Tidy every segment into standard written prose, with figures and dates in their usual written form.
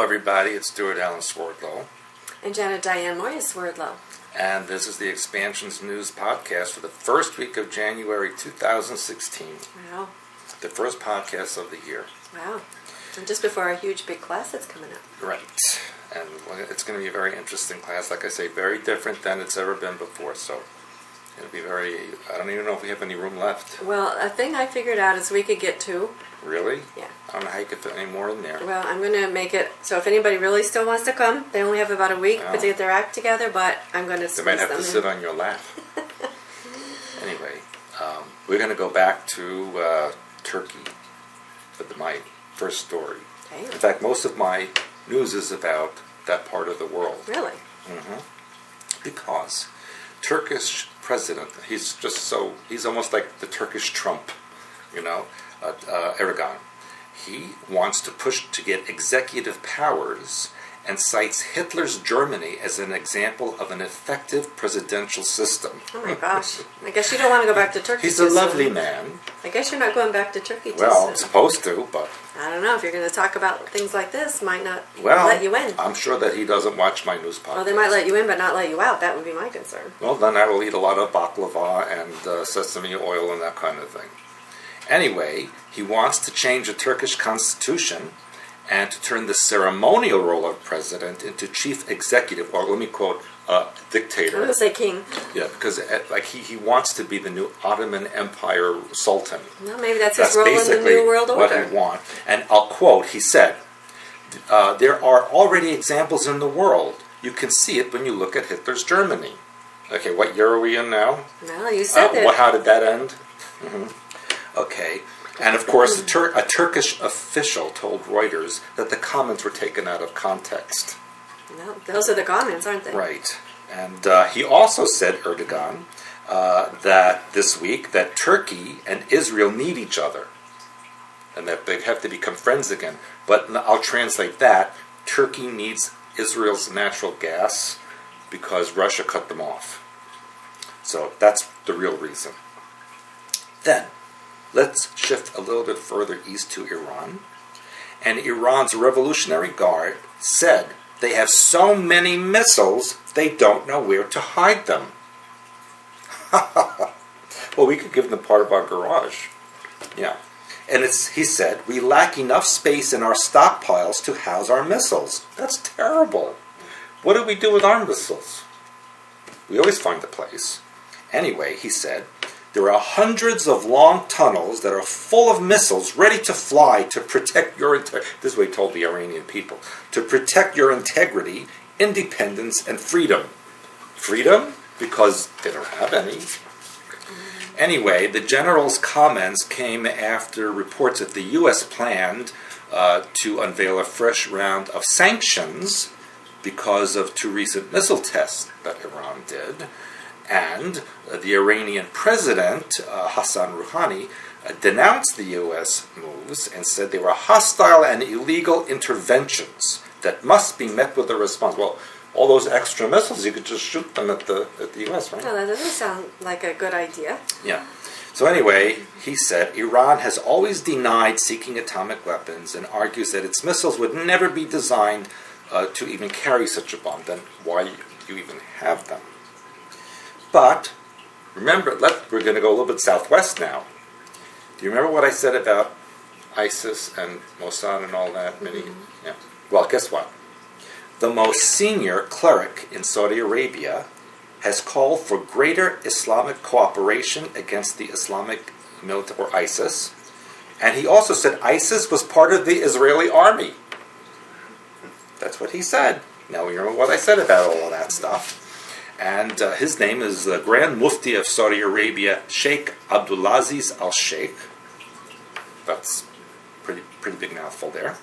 everybody. It's Stewart and Janet Swerdlow. And Janet Swerdlow. And this is the Expansions News Podcast for the first week of January 2016. Wow. The first podcast of the year. Wow. And just before our huge big class that's coming up. Right. And it's going to be a very interesting class. Like I say, very different than it's ever been before. So it'll be very, I don't even know if we have any room left. Well, a thing I figured out is we could get two. Really? Yeah. I don't know how you could fit any more in there. Well, I'm going to make it so if anybody really still wants to come, they only have about a week to get their act together, but I'm going to squeeze them in. They might have to sit on your lap. Anyway, we're going to go back to Turkey for my first story. Okay. In fact, most of my news is about that part of the world. Really? Mm-hmm. Because Turkish president, he's almost like the Turkish Trump, Erdogan. He wants to push to get executive powers and cites Hitler's Germany as an example of an effective presidential system. Oh my gosh. I guess you don't want to go back to Turkey. He's a lovely man. I guess you're not going back to Turkey too Well, soon. I'm supposed to, but I don't know. If you're going to talk about things like this, might not well, let you in. I'm sure that he doesn't watch my news podcast. Well, they might let you in, but not let you out. That would be my concern. Well, then I will eat a lot of baklava and sesame oil and that kind of thing. Anyway, he wants to change the Turkish constitution and to turn the ceremonial role of president into chief executive, or let me quote, dictator. I'm going to say king. Yeah, because he wants to be the new Ottoman Empire sultan. Well, maybe that's his role in the New World Order. What he wants. And I'll quote, he said, there are already examples in the world. You can see it when you look at Hitler's Germany. Okay, what year are we in now? Well, you said that. How did that end? Mm-hmm. Okay. And of course, a Turkish official told Reuters that the comments were taken out of context. No, those are the comments, aren't they? Right. And he also said, Erdogan, that this week that Turkey and Israel need each other and that they have to become friends again. But I'll translate that. Turkey needs Israel's natural gas because Russia cut them off. So that's the real reason. Then, let's shift a little bit further east to Iran. And Iran's Revolutionary Guard said they have so many missiles, they don't know where to hide them. Well, we could give them part of our garage. Yeah. And he said, we lack enough space in our stockpiles to house our missiles. That's terrible. What do we do with our missiles? We always find a place. Anyway, he said, there are hundreds of long tunnels that are full of missiles ready to fly to protect your integrity. This is what he told the Iranian people. To protect your integrity, independence, and freedom. Freedom? Because they don't have any. Anyway, the general's comments came after reports that the U.S. planned to unveil a fresh round of sanctions because of two recent missile tests that Iran did. And the Iranian president, Hassan Rouhani, denounced the U.S. moves and said they were hostile and illegal interventions that must be met with a response. Well, all those extra missiles, you could just shoot them at the U.S., right? Well, that doesn't sound like a good idea. Yeah. So anyway, he said, Iran has always denied seeking atomic weapons and argues that its missiles would never be designed to even carry such a bomb. Then why do you even have them? But, remember, we're going to go a little bit southwest now. Do you remember what I said about ISIS and Mossad and all that? Yeah. Well, guess what? The most senior cleric in Saudi Arabia has called for greater Islamic cooperation against the Islamic military, or ISIS. And he also said ISIS was part of the Israeli army. That's what he said. Now, you remember what I said about all of that stuff. And his name is the Grand Mufti of Saudi Arabia, Sheikh Abdulaziz Al-Sheikh. That's pretty big mouthful there.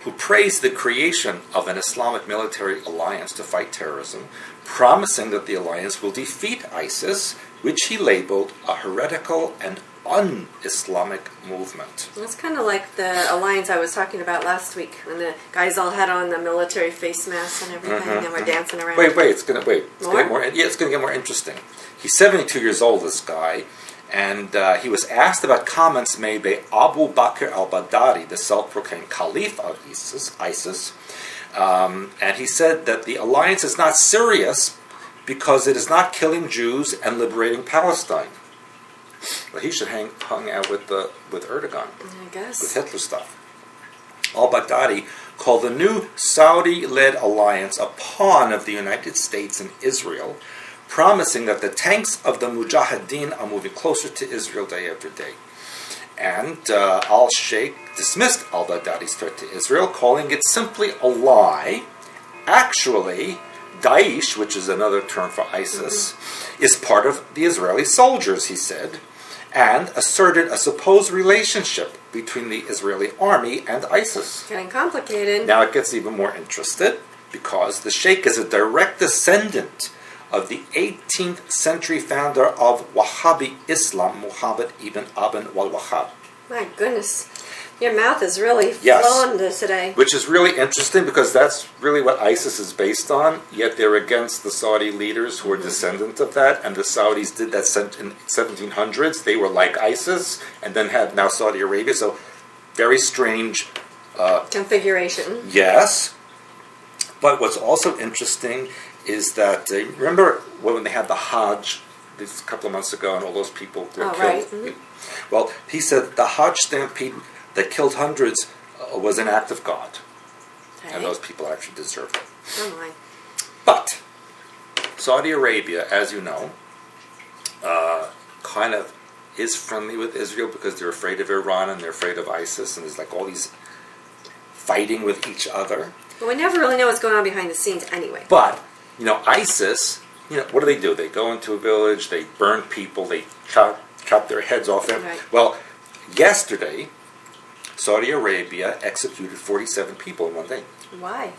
Who praised the creation of an Islamic military alliance to fight terrorism, promising that the alliance will defeat ISIS, which he labeled a heretical and un-Islamic movement. It's kind of like the alliance I was talking about last week, when the guys all had on the military face masks and everything, and were dancing around. It's going to get more interesting. He's 72 years old, this guy, And he was asked about comments made by Abu Bakr al-Baghdadi, the self-proclaimed caliph of ISIS. And he said that the alliance is not serious because it is not killing Jews and liberating Palestine. Well, he should hung out with Erdogan, I guess. with Hitler stuff. Al-Baghdadi called the new Saudi-led alliance a pawn of the United States and Israel, promising that the tanks of the Mujahideen are moving closer to Israel day after day. And al-Sheikh dismissed al-Baghdadi's threat to Israel, calling it simply a lie. Actually, Daesh, which is another term for ISIS, is part of the Israeli soldiers, he said, and asserted a supposed relationship between the Israeli army and ISIS. Getting complicated. Now it gets even more interested because the Sheikh is a direct descendant of the 18th century founder of Wahhabi Islam, Muhammad ibn Abd al-Wahhab. My goodness. Your mouth is really flowing today. Which is really interesting because that's really what ISIS is based on, yet they're against the Saudi leaders who are descendant of that, and the Saudis did that in 1700s. They were like ISIS, and then had now Saudi Arabia, so very strange configuration. Yes. But what's also interesting is that, remember when they had the Hajj this couple of months ago and all those people were killed? Right. Mm-hmm. Well, he said the Hajj stampede that killed hundreds was an act of God. Okay. And those people actually deserved it. Oh my. But Saudi Arabia, as you know, kind of is friendly with Israel because they're afraid of Iran and they're afraid of ISIS, and there's like all these fighting with each other. Well, we never really know what's going on behind the scenes anyway. But, ISIS, what do? They go into a village, they burn people, they chop their heads off them. Right. Well, yesterday, Saudi Arabia executed 47 people in one day. Why?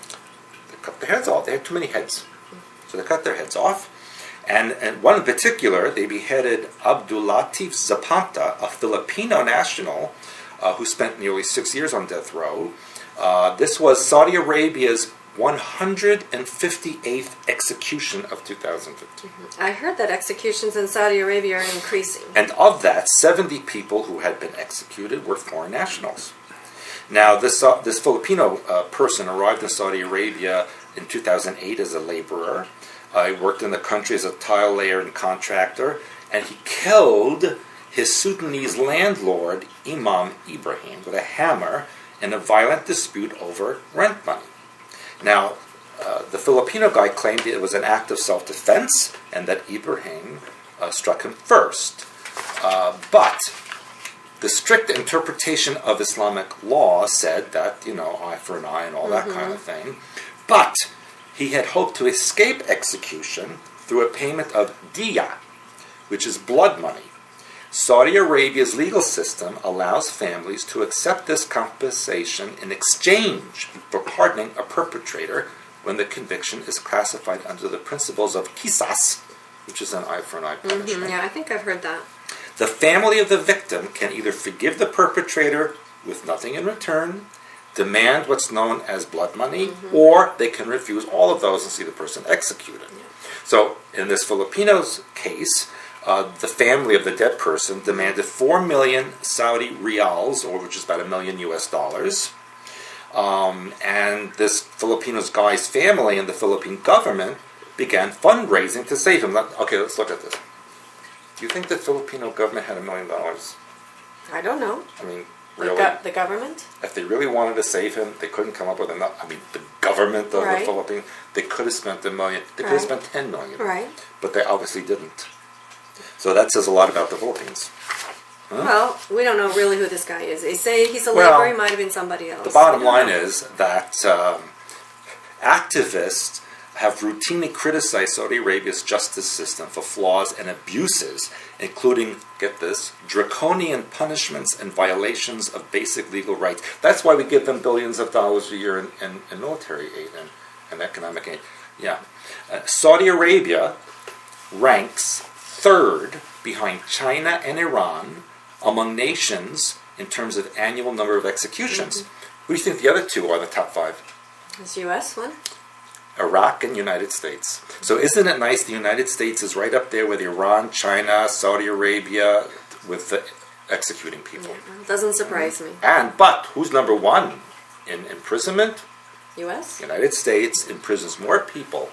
They cut their heads off. They had too many heads. So they cut their heads off. And one in particular, they beheaded Abdulatif Zapanta, a Filipino national who spent nearly 6 years on death row. This was Saudi Arabia's 158th execution of 2015. I heard that executions in Saudi Arabia are increasing. And of that, 70 people who had been executed were foreign nationals. Now, this Filipino person arrived in Saudi Arabia in 2008 as a laborer. He worked in the country as a tile layer and contractor, and he killed his Sudanese landlord, Imam Ibrahim, with a hammer in a violent dispute over rent money. Now, the Filipino guy claimed it was an act of self-defense and that Ibrahim struck him first. But the strict interpretation of Islamic law said that, eye for an eye and all that kind of thing. But he had hoped to escape execution through a payment of diya, which is blood money. Saudi Arabia's legal system allows families to accept this compensation in exchange for pardoning a perpetrator when the conviction is classified under the principles of qisas, which is an eye for an eye punishment. Yeah, I think I've heard that. The family of the victim can either forgive the perpetrator with nothing in return, demand what's known as blood money, or they can refuse all of those and see the person executed. Yeah. So in this Filipino's case, the family of the dead person demanded 4 million Saudi riyals, or which is about $1 million US. And this Filipino's guy's family and the Philippine government began fundraising to save him. Okay, let's look at this. Do you think the Filipino government had $1 million? I don't know. I mean, really? The government? If they really wanted to save him, they couldn't come up with enough. I mean, the government of the Philippines, they could have spent $1 million. They could have spent $10 million. Right. But they obviously didn't. So that says a lot about the Philippines. Huh? Well, we don't know really who this guy is. They say he's a laborer, he might have been somebody else. The bottom line is that activists have routinely criticized Saudi Arabia's justice system for flaws and abuses, including, get this, draconian punishments and violations of basic legal rights. That's why we give them billions of dollars a year in military aid and economic aid. Yeah. Saudi Arabia ranks third behind China and Iran among nations in terms of annual number of executions. Who do you think the other two are the top 5? Is U.S. one? Iraq and United States. So isn't it nice the United States is right up there with Iran, China, Saudi Arabia, with the executing people. Yeah, doesn't surprise me. But who's number one in imprisonment? U.S.? United States imprisons more people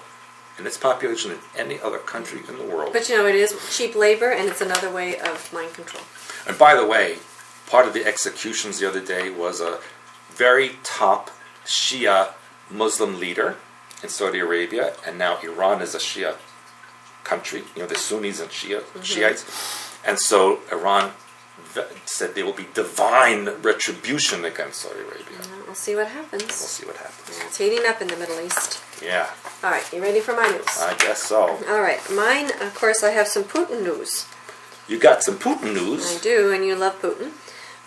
in its population than any other country in the world. But it is cheap labor, and it's another way of mind control. And by the way, part of the executions the other day was a very top Shia Muslim leader in Saudi Arabia, and now Iran is a Shia country. The Sunnis and Shiites. And so Iran said there will be divine retribution against Saudi Arabia. We'll see what happens. Yeah, it's heating up in the Middle East. Yeah. All right, you ready for my news? I guess so. All right, mine, of course, I have some Putin news. You got some Putin news. I do, and you love Putin.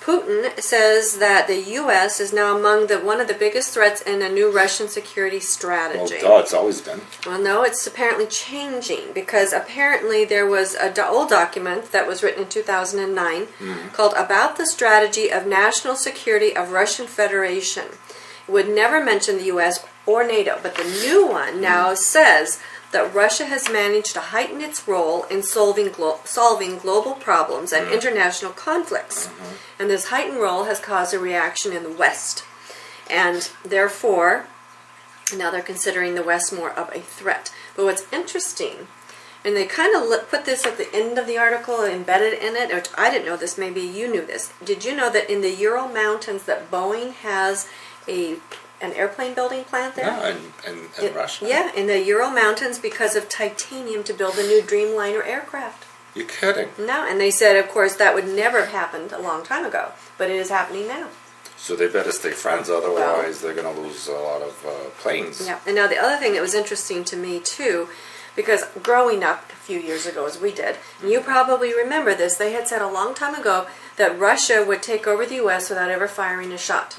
Putin says that the U.S. is now among one of the biggest threats in a new Russian security strategy. Well, it's always been. Well, no, it's apparently changing, because apparently there was an old document that was written in 2009 called About the Strategy of National Security of Russian Federation. It would never mention the U.S. or NATO, but the new one now says that Russia has managed to heighten its role in solving global problems and international conflicts. And this heightened role has caused a reaction in the West. And therefore, now they're considering the West more of a threat. But what's interesting, and they kind of put this at the end of the article, embedded in it, which I didn't know this, maybe you knew this. Did you know that in the Ural Mountains that Boeing has an airplane building plant there? Yeah, in Russia. Yeah, in the Ural Mountains because of titanium to build the new Dreamliner aircraft. You're kidding. No, and they said, of course, that would never have happened a long time ago, but it is happening now. So they better stay friends, otherwise they're going to lose a lot of planes. Yeah, and now the other thing that was interesting to me, too, because growing up a few years ago, as we did, and you probably remember this, they had said a long time ago that Russia would take over the U.S. without ever firing a shot.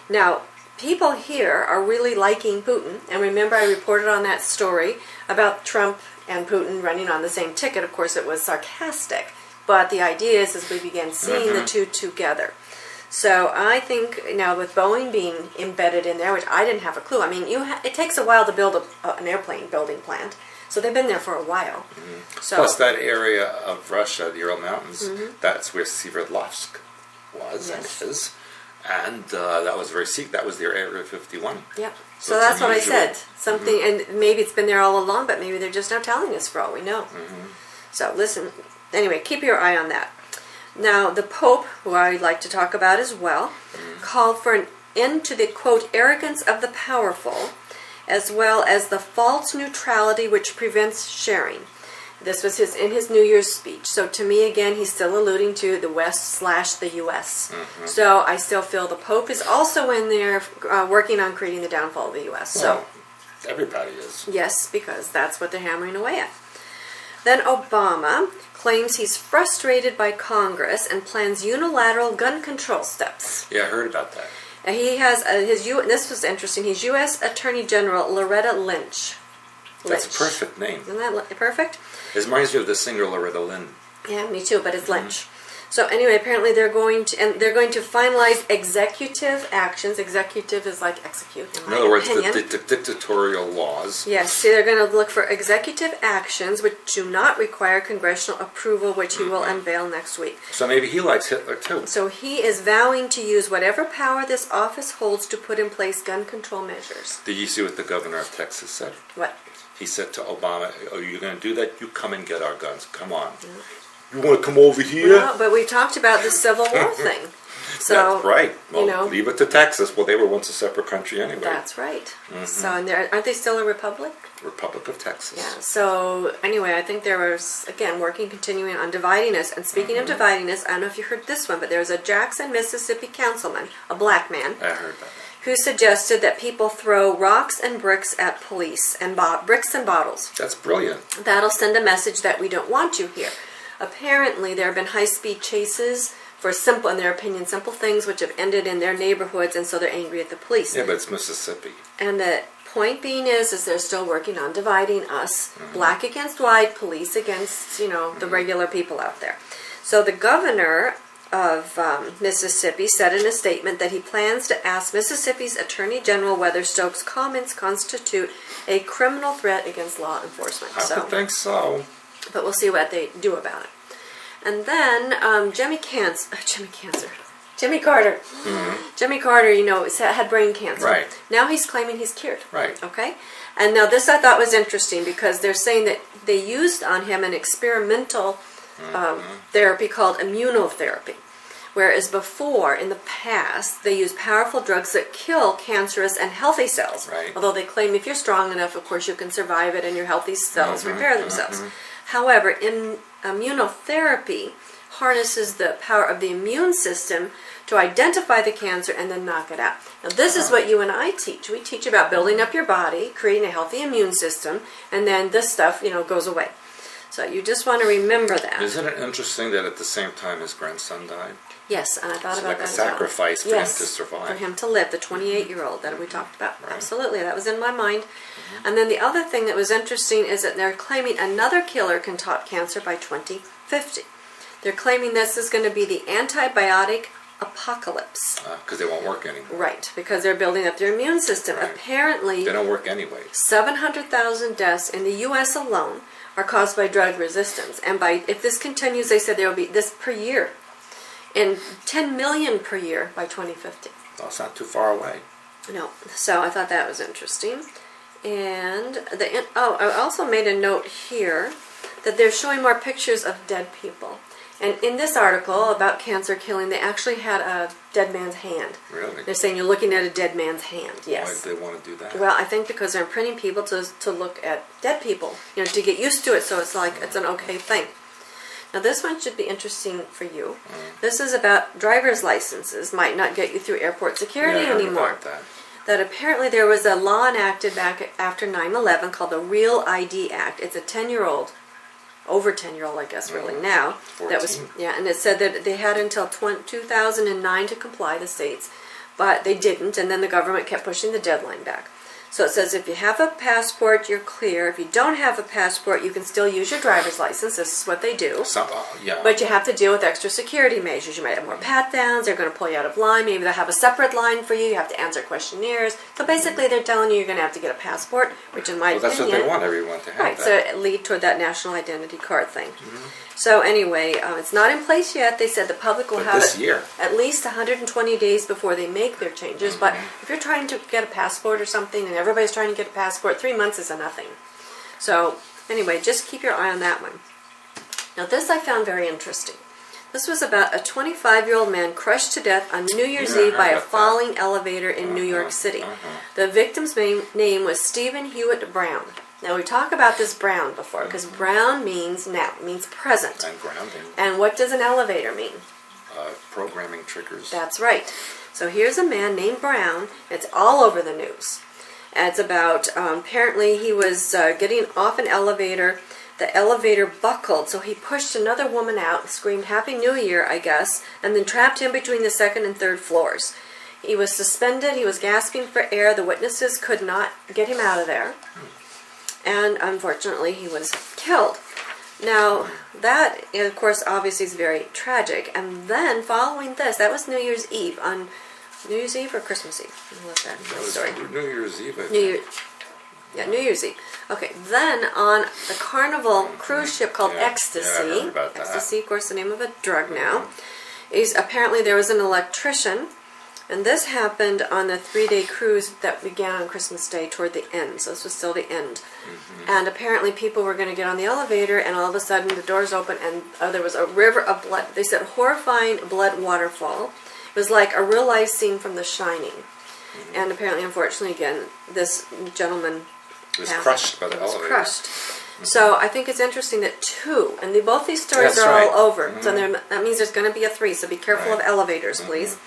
Now, people here are really liking Putin, and remember I reported on that story about Trump and Putin running on the same ticket. Of course, it was sarcastic, but the idea is as we begin seeing the two together. So I think now with Boeing being embedded in there, which I didn't have a clue. I mean, it takes a while to build an airplane building plant, so they've been there for a while. So, plus that area of Russia, the Ural Mountains, that's where Sverdlovsk was and is. And that was that was their Area 51. Yeah. So that's what I said. Something, and maybe it's been there all along, but maybe they're just not telling us for all we know. So listen, anyway, keep your eye on that. Now, the Pope, who I'd like to talk about as well, called for an end to the, quote, arrogance of the powerful, as well as the false neutrality which prevents sharing. This was in his New Year's speech. So to me, again, he's still alluding to the West/the U.S. So I still feel the Pope is also in there working on creating the downfall of the U.S. Well, so everybody is. Yes, because that's what they're hammering away at. Then Obama claims he's frustrated by Congress and plans unilateral gun control steps. Yeah, I heard about that. And he has this was interesting. He's U.S. Attorney General Loretta Lynch. That's a perfect name. Isn't that perfect? It reminds me of the singer Loretta Lynn. Yeah, me too, but it's Lynch. So anyway, apparently they're going to finalize executive actions. Executive is like execute, in other words, the dictatorial laws. Yes, see, they're going to look for executive actions which do not require congressional approval, which he will unveil next week. So maybe he likes Hitler too. So he is vowing to use whatever power this office holds to put in place gun control measures. Did you see what the governor of Texas said? What? He said to Obama, "Oh, you're going to do that? You come and get our guns. Come on. You want to come over here?" Well, but we talked about the Civil War thing. So, that's right. Well, leave it to Texas. Well, they were once a separate country anyway. That's right. So, and aren't they still a republic? Republic of Texas. Yeah. So, anyway, I think there was, again, continuing on dividing us. And speaking of dividing us, I don't know if you heard this one, but there was a Jackson, Mississippi councilman, a black man. I heard that. Who suggested that people throw rocks and bricks at police, and bricks and bottles. That's brilliant. That'll send a message that we don't want you here. Apparently, there have been high-speed chases for simple, in their opinion, simple things which have ended in their neighborhoods, and so they're angry at the police. Yeah, but it's Mississippi. And the point being is they're still working on dividing us, black against white, police against, the regular people out there. So the governor of Mississippi said in a statement that he plans to ask Mississippi's Attorney General whether Stokes' comments constitute a criminal threat against law enforcement. I would think so. But we'll see what they do about it. And then Jimmy Carter. Jimmy Carter, you know, had brain cancer. Right. Now he's claiming he's cured. Right. Okay? And now this I thought was interesting because they're saying that they used on him an experimental therapy called immunotherapy. Whereas before, in the past, they used powerful drugs that kill cancerous and healthy cells. Right. Although they claim if you're strong enough, of course, you can survive it and your healthy cells repair themselves. However, in immunotherapy, harnesses the power of the immune system to identify the cancer and then knock it out. Now this is what you and I teach. We teach about building up your body, creating a healthy immune system, and then this stuff, you know, goes away. So you just want to remember that. Isn't it interesting that at the same time his grandson died? Yes, and I thought about like that a as well. sacrifice for him to survive. For him to live, the 28-year-old that we talked about. Right. Absolutely, that was in my mind. And then the other thing that was interesting is that they're claiming another killer can top cancer by 2050. They're claiming this is going to be the antibiotic apocalypse. Because they won't work anymore. Right, because they're building up their immune system. Right. Apparently, they don't work anyway. 700,000 deaths in the U.S. alone are caused by drug resistance. And if this continues, they said there will be this per year. And 10 million per year by 2050. Well, it's not too far away. No, so I thought that was interesting. And I also made a note here that they're showing more pictures of dead people. And in this article about cancer killing, they actually had a dead man's hand. Really? They're saying you're looking at a dead man's hand. Yes. Why do they want to do that? Well, I think because they're imprinting people to look at dead people, you know, to get used to it. So it's like it's an okay thing. Now this one should be interesting for you. This is about driver's licenses might not get you through airport security anymore. That apparently there was a law enacted back after 9/11 called the Real ID Act. It's a 10-year-old, over 10-year-old I guess really now. 14. That was and it said that they had until 2009 to comply, the states, but they didn't, and then the government kept pushing the deadline back. So it says if you have a passport, you're clear. If you don't have a passport, you can still use your driver's license. This is what they do. But you have to deal with extra security measures. You might have more pat-downs. They're going to pull you out of line. Maybe they'll have a separate line for you. You have to answer questionnaires. So basically, they're telling you you're going to have to get a passport, which in my opinion... that's what they want everyone to have. Right, so it lead toward that national identity card thing. So anyway, it's not in place yet. They said the public will have this it year. At least 120 days before they make their changes. But if you're trying to get a passport or something and everybody's trying to get a passport, 3 months is a nothing. So anyway, just keep your eye on that one. Now this I found very interesting. This was about a 25-year-old man crushed to death on New Year's Eve by a falling elevator in New York City. The victim's name was Stephen Hewitt Brown. Now we talked about this Brown before, because Brown means now, means present. And grounding. And what does an elevator mean? Programming triggers. That's right. So here's a man named Brown. It's all over the news. And it's about, apparently he was getting off an elevator. The elevator buckled, so he pushed another woman out, screamed Happy New Year, I guess, and then trapped him between the second and third floors. He was suspended. He was gasping for air. The witnesses could not get him out of there. And unfortunately, he was killed. Now, that, of course, obviously is very tragic. And then, following this, that was New Year's Eve. On New Year's Eve or Christmas Eve? That was New Year's Eve, I think. New Year's Eve. Okay, then on the Carnival cruise ship called Ecstasy. I heard about that. Ecstasy, of course, the name of a drug now. Apparently, there was an electrician. And this happened on the 3-day cruise that began on Christmas Day toward the end. So this was still the end. And apparently people were going to get on the elevator, and all of a sudden the doors opened, and there was a river of blood. They said horrifying blood waterfall. It was like a real-life scene from The Shining. And apparently, unfortunately, again, this gentleman was crushed by the elevator. Crushed. So I think it's interesting that both these stories are all over. So that means there's going to be a 3. So be careful of elevators, please.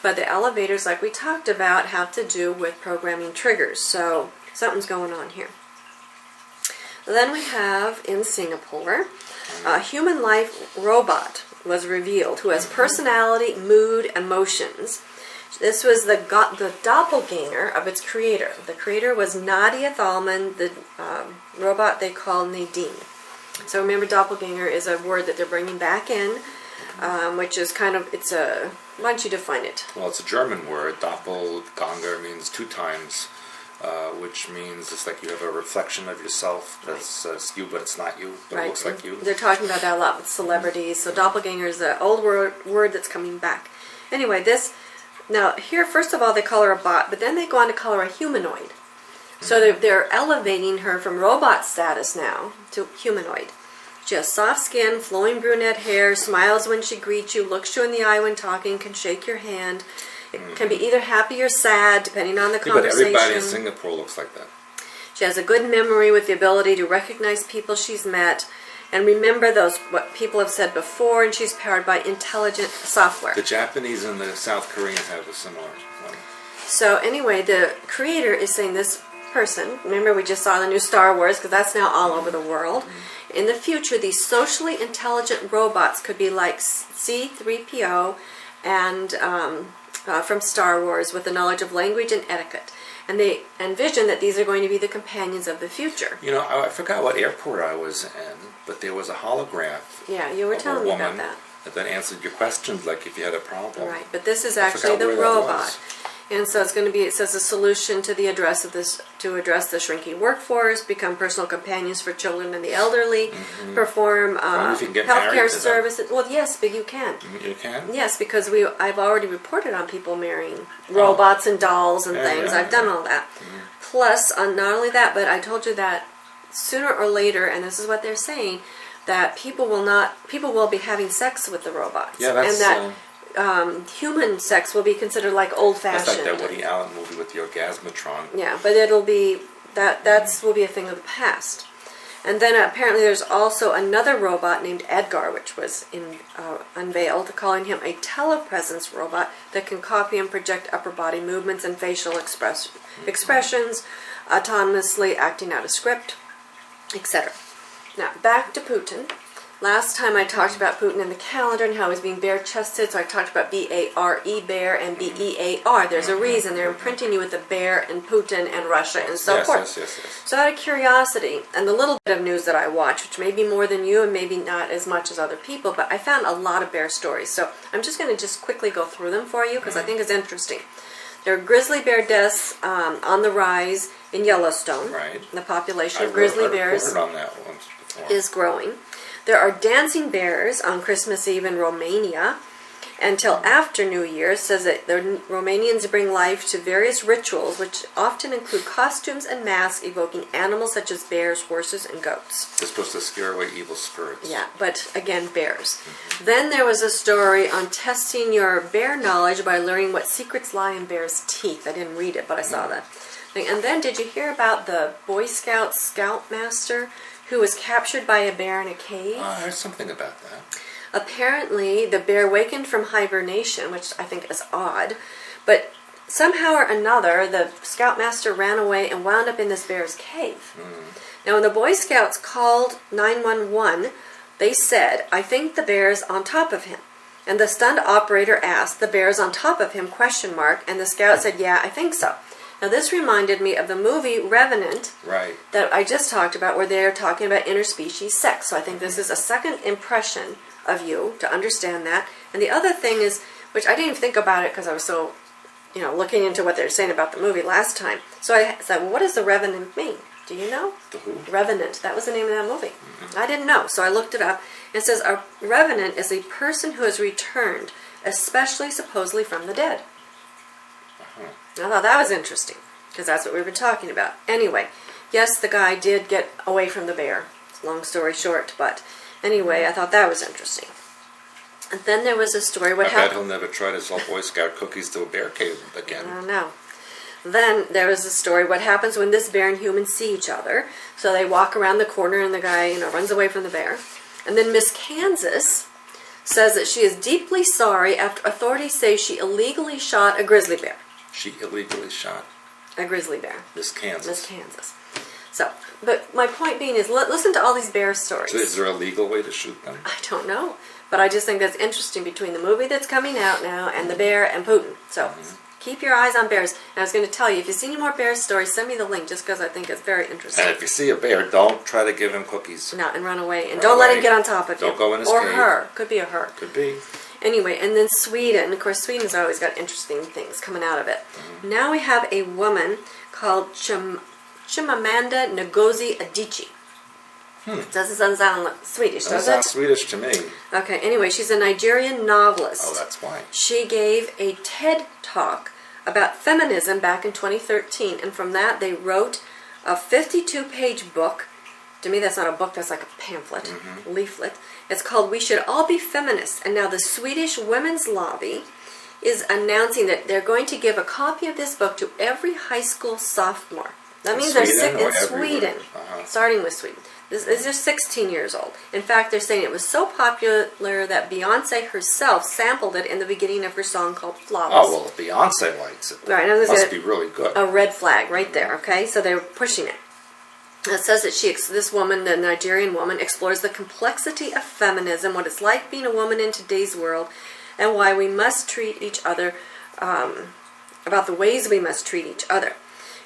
But the elevators, like we talked about, have to do with programming triggers. So something's going on here. Then we have, in Singapore, a human life robot was revealed who has personality, mood, emotions. This was the doppelganger of its creator. The creator was Nadia Thalmann, the robot they call Nadine. So remember, doppelganger is a word that they're bringing back in, which is kind of, why don't you define it? Well, it's a German word. Doppelganger means 2 times which means it's like you have a reflection of yourself that's skewed, but it's not you, but it looks like you. They're talking about that a lot with celebrities. So doppelganger is an old word that's coming back. Anyway, now here, first of all, they call her a bot, but then they go on to call her a humanoid. So they're elevating her from robot status now to humanoid. She has soft skin, flowing brunette hair, smiles when she greets you, looks you in the eye when talking, can shake your hand. It can be either happy or sad, depending on the conversation. But everybody in Singapore looks like that. She has a good memory with the ability to recognize people she's met and remember what people have said before, and she's powered by intelligent software. The Japanese and the South Koreans have a similar one. So anyway, the creator is saying this person, remember we just saw the new Star Wars, because that's now all over the world. In the future, these socially intelligent robots could be like C-3PO and from Star Wars, with the knowledge of language and etiquette. And they envision that these are going to be the companions of the future. You know, I forgot what airport I was in, but there was a holograph. Yeah, you were telling me about that. That answered your questions, like if you had a problem. Right, but this is actually the robot. And so it's going to be, it says, a solution to address the shrinking workforce, become personal companions for children and the elderly, perform healthcare services. Well, yes, but you can. You can? Yes, because I've already reported on people marrying robots and dolls and things. I've done all that. Plus, not only that, but I told you that sooner or later, and this is what they're saying, that people will be having sex with the robots. Yeah, that's... And that human sex will be considered like old-fashioned. That's like that Woody Allen movie with the Orgasmatron. Yeah, but it'll be that will be a thing of the past. And then apparently there's also another robot named Edgar, which was unveiled, calling him a telepresence robot that can copy and project upper body movements and facial expressions, autonomously acting out a script, etc. Now back to Putin. Last time I talked about Putin in the calendar and how he's being bare-chested, so I talked about B-A-R-E, bear, and B-E-A-R. There's a reason. They're imprinting you with the bear and Putin and Russia and so forth. Yes. So out of curiosity, and the little bit of news that I watch, which may be more than you and maybe not as much as other people, but I found a lot of bear stories. So I'm just going to just quickly go through them for you because I think it's interesting. There are grizzly bear deaths on the rise in Yellowstone. Right. The population of grizzly bears on that once before. Is growing. There are dancing bears on Christmas Eve in Romania until after New Year. It says that the Romanians bring life to various rituals, which often include costumes and masks evoking animals such as bears, horses, and goats. They're supposed to scare away evil spirits. Yeah, but again, bears. Then there was a story on testing your bear knowledge by learning what secrets lie in bears' teeth. I didn't read it, but I saw that thing. And then did you hear about the Boy Scout Scoutmaster who was captured by a bear in a cave? Oh, I heard something about that. Apparently, the bear wakened from hibernation, which I think is odd, but somehow or another, the Scoutmaster ran away and wound up in this bear's cave. Now, when the Boy Scouts called 911, they said, "I think the bear's on top of him." And the stunned operator asked, "The bear's on top of him, ? And the scout said, "Yeah, I think so." Now, this reminded me of the movie Revenant that I just talked about, where they're talking about interspecies sex. So I think this is a second impression of you to understand that. And the other thing is, which I didn't even think about it because I was so, looking into what they're saying about the movie last time. So I said, well, what does the Revenant mean? Do you know? The who? Revenant. That was the name of that movie. I didn't know, so I looked it up. It says a revenant is a person who has returned, especially supposedly from the dead. I thought that was interesting, because that's what we've been talking about. Anyway, yes, the guy did get away from the bear. Long story short, but anyway, I thought that was interesting. And then there was a story. I bet he'll never try to sell Boy Scout cookies to a bear cave again. I don't know. Then there was a story, what happens when this bear and human see each other. So they walk around the corner and the guy, runs away from the bear. And then Miss Kansas says that she is deeply sorry after authorities say she illegally shot a grizzly bear. She illegally shot a grizzly bear. Miss Kansas. So, but my point being is, listen to all these bear stories. So is there a legal way to shoot them? I don't know. But I just think that's interesting between the movie that's coming out now and the bear and Putin. So keep your eyes on bears. And I was going to tell you, if you see any more bear stories, send me the link just because I think it's very interesting. And if you see a bear, don't try to give him cookies. No, and run away. And don't let him get on top of you. Don't go in his cave. Or her. Could be a her. Could be. Anyway, and then Sweden. Of course, Sweden's always got interesting things coming out of it. Now we have a woman called Chimamanda Ngozi Adichie. It doesn't sound Swedish, does it? Sounds Swedish to me. Okay, anyway, she's a Nigerian novelist. Oh, that's why. She gave a TED Talk about feminism back in 2013, and from that they wrote a 52-page book. To me, that's not a book, that's like a pamphlet, leaflet. It's called We Should All Be Feminists. And now the Swedish Women's Lobby is announcing that they're going to give a copy of this book to every high school sophomore. That means they're in Sweden, starting with Sweden. These are 16 years old. In fact, they're saying it was so popular that Beyonce herself sampled it in the beginning of her song called Flawless. Oh, well, if Beyonce likes it, right, it must be really good. A red flag right there, okay? So they're pushing it. It says that this woman, the Nigerian woman, explores the complexity of feminism, what it's like being a woman in today's world, and why we must treat each other, about the ways we must treat each other.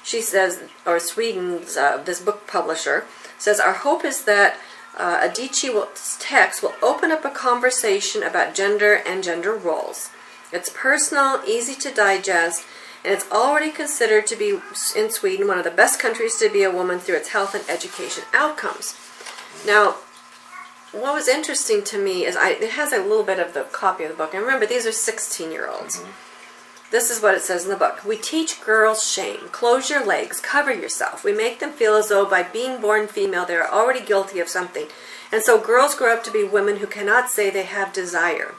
She says, Sweden's, this book publisher, says, our hope is that Adichie's text will open up a conversation about gender and gender roles. It's personal, easy to digest, and it's already considered to be, in Sweden, one of the best countries to be a woman through its health and education outcomes. Now, what was interesting to me is it has a little bit of the copy of the book. And remember, these are 16-year-olds. This is what it says in the book. We teach girls shame. Close your legs. Cover yourself. We make them feel as though by being born female, they are already guilty of something. And so girls grow up to be women who cannot say they have desire,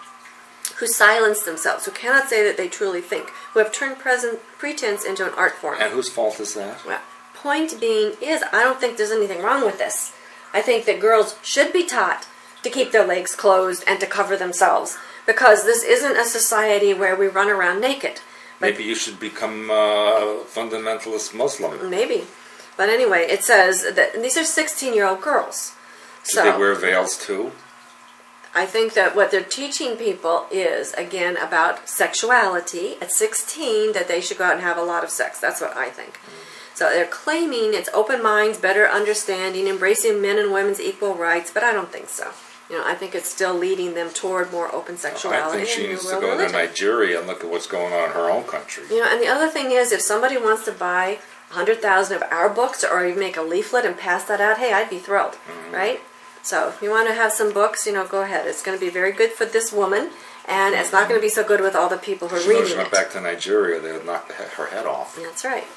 who silence themselves, who cannot say that they truly think, who have turned pretense into an art form. And whose fault is that? Well, point being is, I don't think there's anything wrong with this. I think that girls should be taught to keep their legs closed and to cover themselves, because this isn't a society where we run around naked. Maybe you should become a fundamentalist Muslim. Maybe. But anyway, it says that these are 16-year-old girls. Should they wear veils too? I think that what they're teaching people is, again, about sexuality at 16, that they should go out and have a lot of sex. That's what I think. So they're claiming it's open minds, better understanding, embracing men and women's equal rights, but I don't think so. I think it's still leading them toward more open sexuality. I think she needs to go to Nigeria and look at what's going on in her own country. And the other thing is, if somebody wants to buy 100,000 of our books, or you make a leaflet and pass that out, hey, I'd be thrilled, right? So if you want to have some books, go ahead. It's going to be very good for this woman, and it's not going to be so good with all the people who are reading it. If she went back to Nigeria, they would knock her head off. That's right.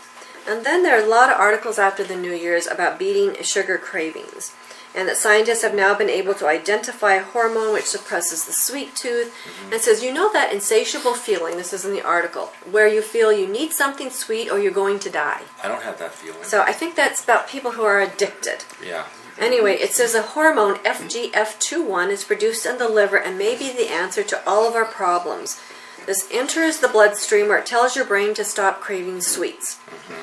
And then there are a lot of articles after the New Year's about beating sugar cravings, and that scientists have now been able to identify a hormone which suppresses the sweet tooth, and says, that insatiable feeling, this is in the article, where you feel you need something sweet or you're going to die. I don't have that feeling. So I think that's about people who are addicted. Yeah. Anyway, it says a hormone, FGF21, is produced in the liver and may be the answer to all of our problems. This enters the bloodstream where it tells your brain to stop craving sweets.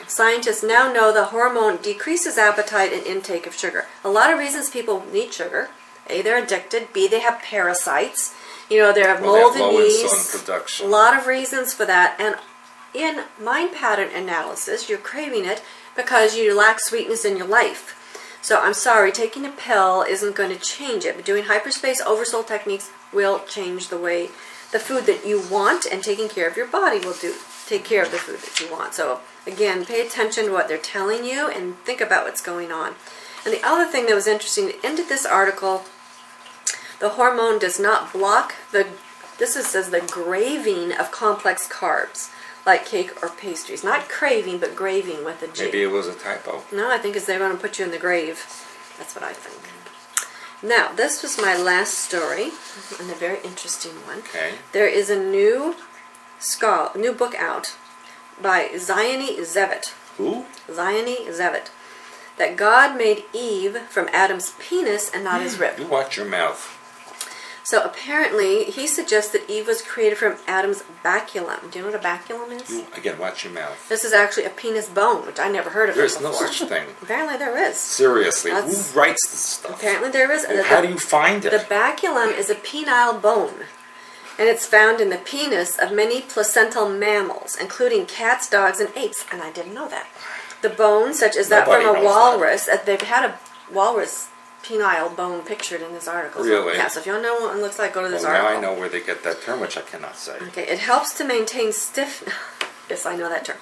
Scientists now know the hormone decreases appetite and intake of sugar. A lot of reasons people need sugar. A, they're addicted. B, they have parasites. They have mold and yeast. A lot of reasons for that. And in mind pattern analysis, you're craving it because you lack sweetness in your life. So I'm sorry, taking a pill isn't going to change it, but doing hyperspace oversoul techniques will change the way the food that you want, and taking care of your body will take care of the food that you want. So again, pay attention to what they're telling you and think about what's going on. And the other thing that was interesting, at the end of this article, the hormone does not block says the graving of complex carbs, like cake or pastries. Not craving, but graving with a G. Maybe it was a typo. No, I think they're going to put you in the grave. That's what I think. Now, this was my last story, and a very interesting one. Okay. There is a new book out by Ziony Zevit. Who? Ziony Zevit. That God made Eve from Adam's penis and not his rib. You watch your mouth. So apparently, he suggests that Eve was created from Adam's baculum. Do you know what a baculum is? Again, watch your mouth. This is actually a penis bone, which I never heard of. There's no such thing. Apparently there is. Seriously, who writes this stuff? Apparently there is. Well, how do you find it? The baculum is a penile bone, and it's found in the penis of many placental mammals, including cats, dogs, and apes, and I didn't know that. The bone, such as that from a walrus, they've had a walrus penile bone pictured in this article. Really? Yeah, so if you don't know what it looks like, go to this article. Now I know where they get that term, which I cannot say. Okay, it helps to maintain stiff... Yes, I know that term.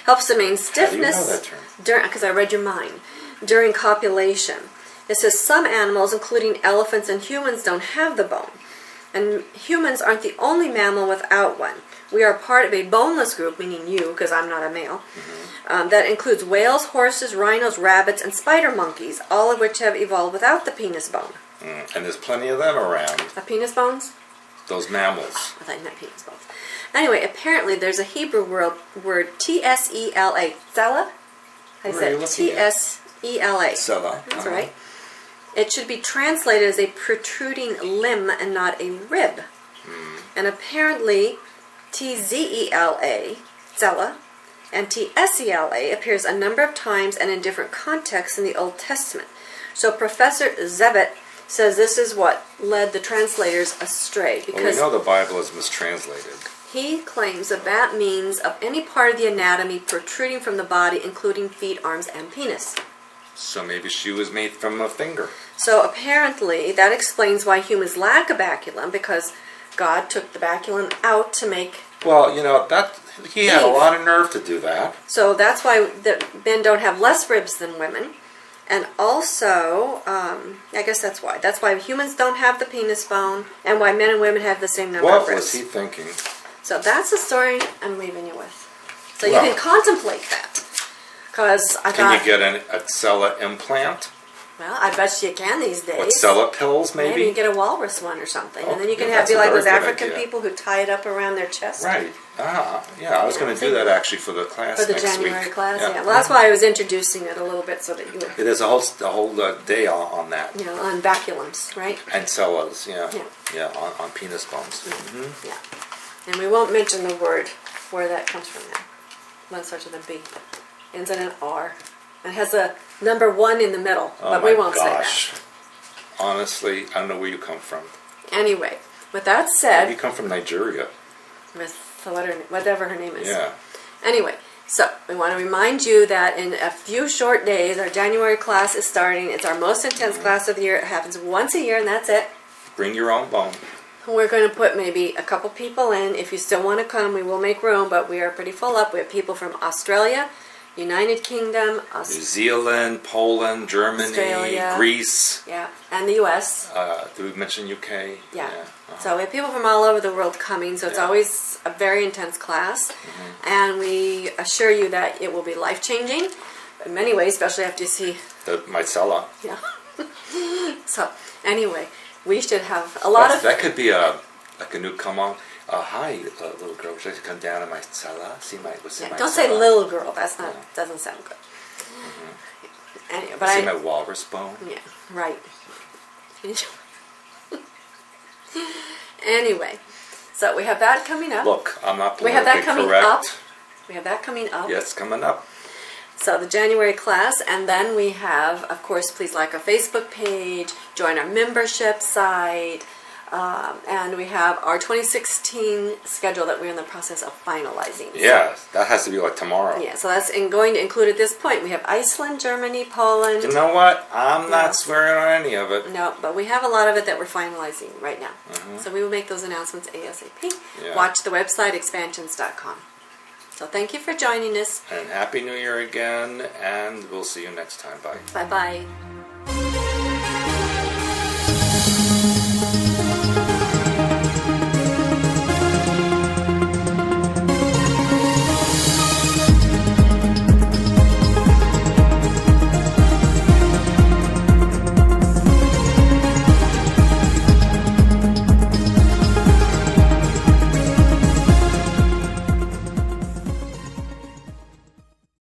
Helps to maintain How do you know stiffness that term? because I read your mind. During copulation. It says some animals, including elephants and humans, don't have the bone. And humans aren't the only mammal without one. We are part of a boneless group, meaning you, because I'm not a male, that includes whales, horses, rhinos, rabbits, and spider monkeys, all of which have evolved without the penis bone. And there's plenty of them around. Penis bones? Those mammals. I thought you meant penis bones. Anyway, apparently there's a Hebrew word T-S-E-L-A. Tsela? I said T-S-E-L-A. Tsela. That's right. It should be translated as a protruding limb and not a rib. And apparently T-Z-E-L-A, Tsela, and T-S-E-L-A appears a number of times and in different contexts in the Old Testament. So Professor Zevet says this is what led the translators astray. Because well, we know the Bible is mistranslated. he claims that means of any part of the anatomy protruding from the body, including feet, arms, and penis. So maybe she was made from a finger. So apparently that explains why humans lack a baculum, because God took the baculum out to make... Well, that he had a lot of nerve to do that. So that's why men don't have less ribs than women. And also, I guess that's why. That's why humans don't have the penis bone, and why men and women have the same number of What ribs. was he thinking? So that's the story I'm leaving you with. So you can contemplate that. Because I Can thought... you get a Tsela implant? Well, I bet you can these days. What, Tsela pills, maybe? Maybe you get a walrus one or something. Oh, and then you can that's be a like very those good African idea. people who tie it up around their chest. Right. Yeah, I was going to do that actually for the class For the next January week. class, yeah. Well, that's why I was introducing it a little bit so that you would... It is a whole day on that. on baculums, right? And Tselas, Yeah. Yeah, on penis bones. Yeah. And we won't mention the word where that comes from now. One starts with a B. Ends in an R. And has a number 1 in the middle. But we won't say that. Honestly, I don't know where you come from. Anyway, with that said... You come from Nigeria. With whatever her name is. Yeah. Anyway, so we want to remind you that in a few short days, our January class is starting. It's our most intense class of the year. It happens once a year, and that's it. Bring your own bone. We're going to put maybe a couple people in. If you still want to come, we will make room, but we are pretty full up. We have people from Australia, United Kingdom, New Zealand, Poland, Germany, Australia, Greece. Yeah, and the U.S. Did we mention UK? Yeah. So we have people from all over the world coming, so it's always a very intense class. And we assure you that it will be life-changing in many ways, especially after you see... My Tsela. Yeah. So, anyway, we should have a lot of... That could be a new come on. Hi, little girl. Would you like to come down to my Tsela? See my Don't say little girl. That's not... Doesn't sound good. Anyway, but see my walrus bone? Yeah, right. Anyway, so we have that coming up. Look, I'm not We have that coming correct. up. We have that coming up. Yes, coming up. So the January class, and then we have, of course, please like our Facebook page, join our membership site, and we have our 2016 schedule that we're in the process of finalizing. Yeah, that has to be like tomorrow. Yeah, so that's going to include at this point. We have Iceland, Germany, Poland. You know what? I'm not swearing on any of it. No, but we have a lot of it that we're finalizing right now. So we will make those announcements ASAP. Yeah. Watch the website, expansions.com. So thank you for joining us. And Happy New Year again, and we'll see you next time. Bye. Bye-bye.